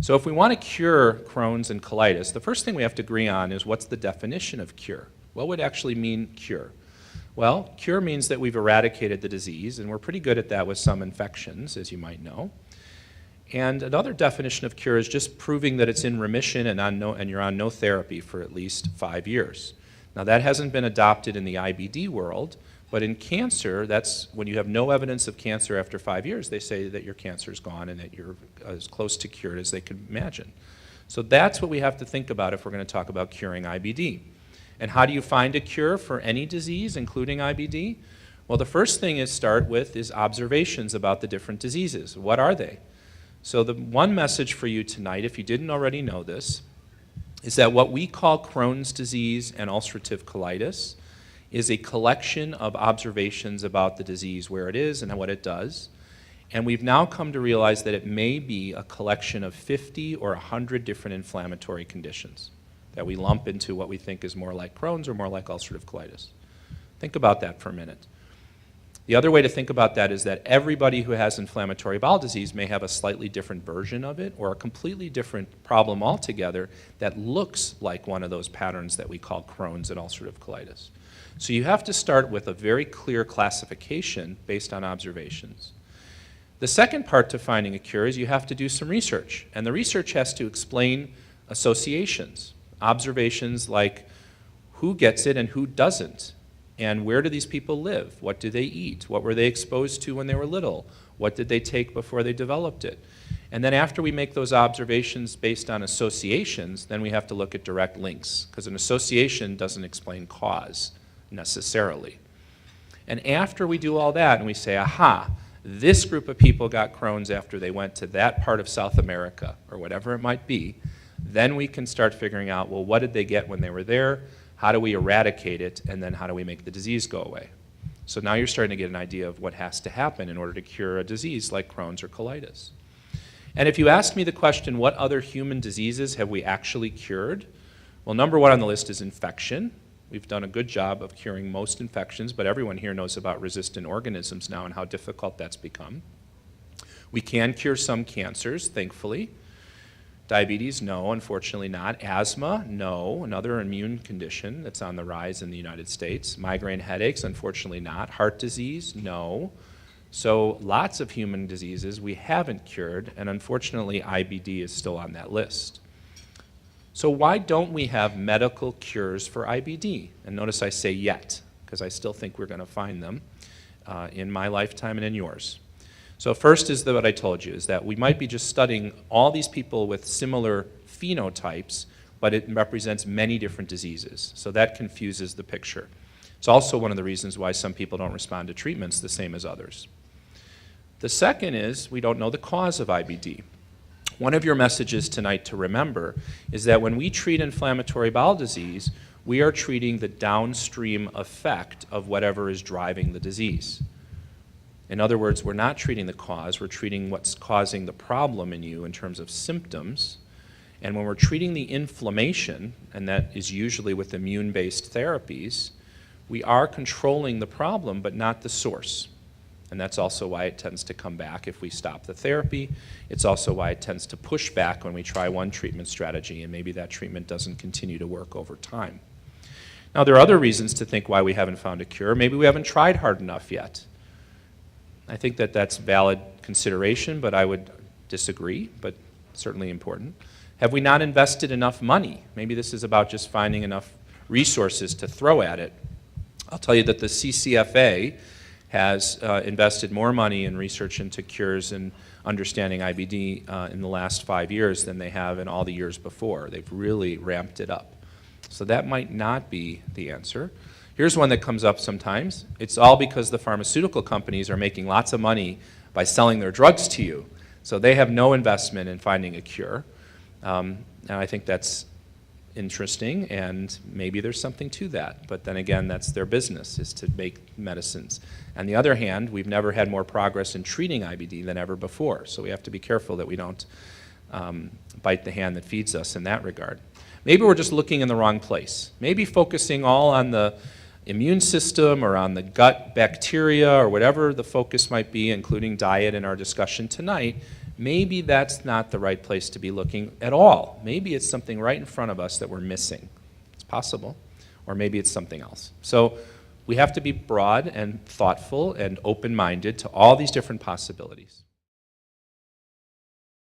So if we want to cure Crohn's and colitis, the first thing we have to agree on is what's the definition of cure? What would actually mean cure? Well, cure means that we've eradicated the disease, and we're pretty good at that with some infections, as you might know. And another definition of cure is just proving that it's in remission and you're on no therapy for at least 5 years. Now that hasn't been adopted in the IBD world, but in cancer, that's when you have no evidence of cancer after 5 years, they say that your cancer is gone and that you're as close to cured as they could imagine. So that's what we have to think about if we're going to talk about curing IBD. And how do you find a cure for any disease, including IBD? Well, the first thing is start with is observations about the different diseases. What are they? So the one message for you tonight, if you didn't already know this, is that what we call Crohn's disease and ulcerative colitis is a collection of observations about the disease, where it is and what it does. And we've now come to realize that it may be a collection of 50 or 100 different inflammatory conditions that we lump into what we think is more like Crohn's or more like ulcerative colitis. Think about that for a minute. The other way to think about that is that everybody who has inflammatory bowel disease may have a slightly different version of it or a completely different problem altogether that looks like one of those patterns that we call Crohn's and ulcerative colitis. So you have to start with a very clear classification based on observations. The second part to finding a cure is you have to do some research, and the research has to explain associations, observations like who gets it and who doesn't. And where do these people live? What do they eat? What were they exposed to when they were little? What did they take before they developed it? And then after we make those observations based on associations, then we have to look at direct links, because an association doesn't explain cause necessarily. And after we do all that and we say, aha, this group of people got Crohn's after they went to that part of South America, or whatever it might be, then we can start figuring out, well, what did they get when they were there? How do we eradicate it, and then how do we make the disease go away? So now you're starting to get an idea of what has to happen in order to cure a disease like Crohn's or colitis. And if you ask me the question, what other human diseases have we actually cured? Well, number one on the list is infection. We've done a good job of curing most infections, but everyone here knows about resistant organisms now and how difficult that's become. We can cure some cancers, thankfully. Diabetes, no, unfortunately not. Asthma, no, another immune condition that's on the rise in the United States. Migraine headaches, unfortunately not. Heart disease, no. So lots of human diseases we haven't cured, and unfortunately IBD is still on that list. So why don't we have medical cures for IBD? And notice I say yet, because I still think we're going to find them in my lifetime and in yours. So first is what I told you, is that we might be just studying all these people with similar phenotypes, but it represents many different diseases. So that confuses the picture. It's also one of the reasons why some people don't respond to treatments the same as others. The second is we don't know the cause of IBD. One of your messages tonight to remember is that when we treat inflammatory bowel disease, we are treating the downstream effect of whatever is driving the disease. In other words, we're not treating the cause, we're treating what's causing the problem in you in terms of symptoms. And when we're treating the inflammation, and that is usually with immune-based therapies, we are controlling the problem but not the source. And that's also why it tends to come back if we stop the therapy. It's also why it tends to push back when we try one treatment strategy and maybe that treatment doesn't continue to work over time. Now there are other reasons to think why we haven't found a cure. Maybe we haven't tried hard enough yet. I think that that's valid consideration, but I would disagree, but certainly important. Have we not invested enough money? Maybe this is about just finding enough resources to throw at it. I'll tell you that the CCFA has invested more money in research into cures and understanding IBD in the last 5 years than they have in all the years before. They've really ramped it up. So that might not be the answer. Here's one that comes up sometimes. It's all because the pharmaceutical companies are making lots of money by selling their drugs to you. So they have no investment in finding a cure. And I think that's interesting, and maybe there's something to that. But then again, that's their business, is to make medicines. On the other hand, we've never had more progress in treating IBD than ever before. So we have to be careful that we don't bite the hand that feeds us in that regard. Maybe we're just looking in the wrong place. Maybe focusing all on the immune system or on the gut bacteria or whatever the focus might be, including diet in our discussion tonight, maybe that's not the right place to be looking at all. Maybe it's something right in front of us that we're missing. It's possible. Or maybe it's something else. So we have to be broad and thoughtful and open-minded to all these different possibilities.